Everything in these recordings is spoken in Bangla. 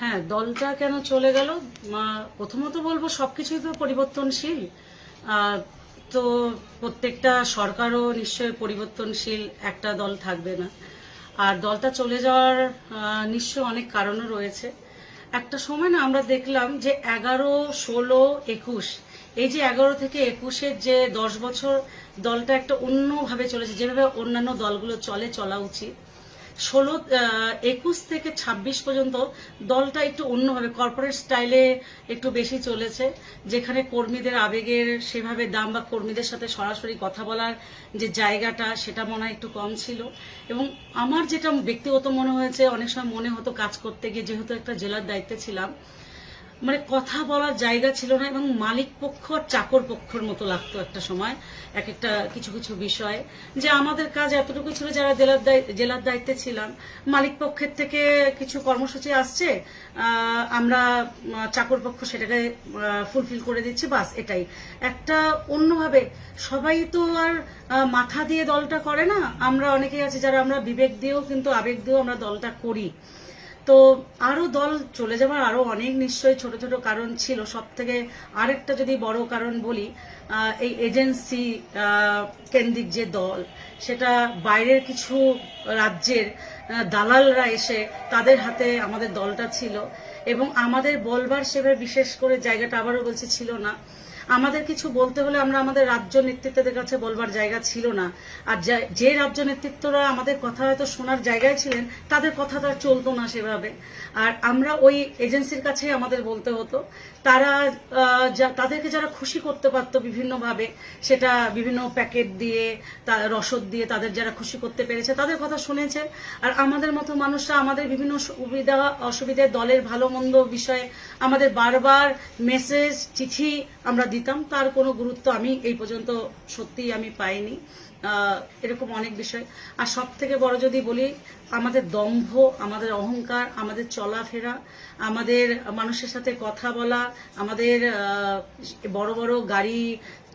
হ্যাঁ, দলটা কেন চলে গেল? প্রথমত বলবো সবকিছুই তো পরিবর্তনশীল। আহ, তো প্রত্যেকটা সরকারও নিশ্চয়ই পরিবর্তনশীল, একটা দল থাকবে না। আর দলটা চলে যাওয়ার নিশ্চয় অনেক কারণও রয়েছে। একটা সময় না আমরা দেখলাম যে 11, 16, 21, এই যে 11 থেকে 21-এর যে 10 বছর দলটা একটা অন্যভাবে চলেছে, যেভাবে অন্যান্য দলগুলো চলা উচিত। 21 থেকে 26 পর্যন্ত দলটা একটু অন্যভাবে কর্পোরেট স্টাইলে একটু বেশি চলেছে, যেখানে কর্মীদের আবেগের সেভাবে দাম বা কর্মীদের সাথে সরাসরি কথা বলার যে জায়গাটা সেটা মনে হয় একটু কম ছিল। এবং আমার যেটা ব্যক্তিগত মনে হয়েছে, অনেক সময় মনে হতো কাজ করতে গিয়ে, যেহেতু একটা জেলার দায়িত্বে ছিলাম, মানে কথা বলার জায়গা ছিল না, এবং মালিক পক্ষ আর চাকর পক্ষের মতো লাগতো একটা সময় এক একটা কিছু কিছু বিষয়। যে আমাদের কাজ এতটুকু ছিল, যারা জেলার দায়িত্বে ছিলাম, মালিক পক্ষের থেকে কিছু কর্মসূচি আসছে, আমরা চাকর পক্ষ সেটাকে ফুলফিল করে দিচ্ছি, বাস এটাই। একটা অন্যভাবে সবাই তো আর মাথা দিয়ে দলটা করে না, আমরা অনেকেই আছি যারা আমরা বিবেক দিয়েও কিন্তু আবেগ দিয়েও আমরা দলটা করি। তো আরো দল চলে যাওয়ার আরো অনেক নিশ্চয়ই ছোট ছোট কারণ ছিল। সব থেকে আরেকটা যদি বড় কারণ বলি, এই এজেন্সি কেন্দ্রিক যে দল, সেটা বাইরের কিছু রাজ্যের দালালরা এসে তাদের হাতে আমাদের দলটা ছিল, এবং আমাদের বলবার সেভাবে বিশেষ করে জায়গাটা আবারও বলছি ছিল না। আমাদের কিছু বলতে হলে আমরা আমাদের রাজ্য নেতৃত্বদের কাছে বলবার জায়গা ছিল না। আর যে রাজ্য নেতৃত্বরা আমাদের কথা হয়তো শোনার জায়গায় ছিলেন, তাদের কথা তো আর চলতো না সেভাবে। আর আমরা ওই এজেন্সির কাছে আমাদের বলতে হতো। তারা তাদেরকে যারা খুশি করতে পারতো বিভিন্নভাবে, সেটা বিভিন্ন প্যাকেট দিয়ে, রসদ দিয়ে তাদের যারা খুশি করতে পেরেছে তাদের কথা শুনেছে। আর আমাদের মতো মানুষরা আমাদের বিভিন্ন সুবিধা অসুবিধায় দলের ভালো মন্দ বিষয়ে আমাদের বারবার মেসেজ, চিঠি আমরা দিতাম, তার কোনো গুরুত্ব আমি এই পর্যন্ত সত্যিই আমি পাইনি। এরকম অনেক বিষয়। আর সব থেকে বড় যদি বলি, আমাদের দম্ভ, আমাদের অহংকার, আমাদের চলাফেরা, আমাদের মানুষের সাথে কথা বলা, আমাদের বড় বড় গাড়ি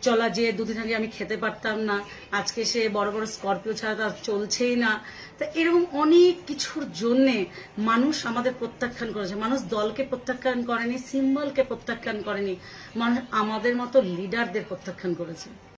চলা, যে দুদিন আগে আমি খেতে পারতাম না, আজকে সে বড় বড় স্করপিও ছাড়া তার চলছেই না। তা এরকম অনেক কিছুর জন্যে মানুষ আমাদের প্রত্যাখ্যান করেছে। মানুষ দলকে প্রত্যাখ্যান করেনি, সিম্বলকে প্রত্যাখ্যান করেনি, মানুষ আমাদের মতো লিডারদের প্রত্যাখ্যান করেছে।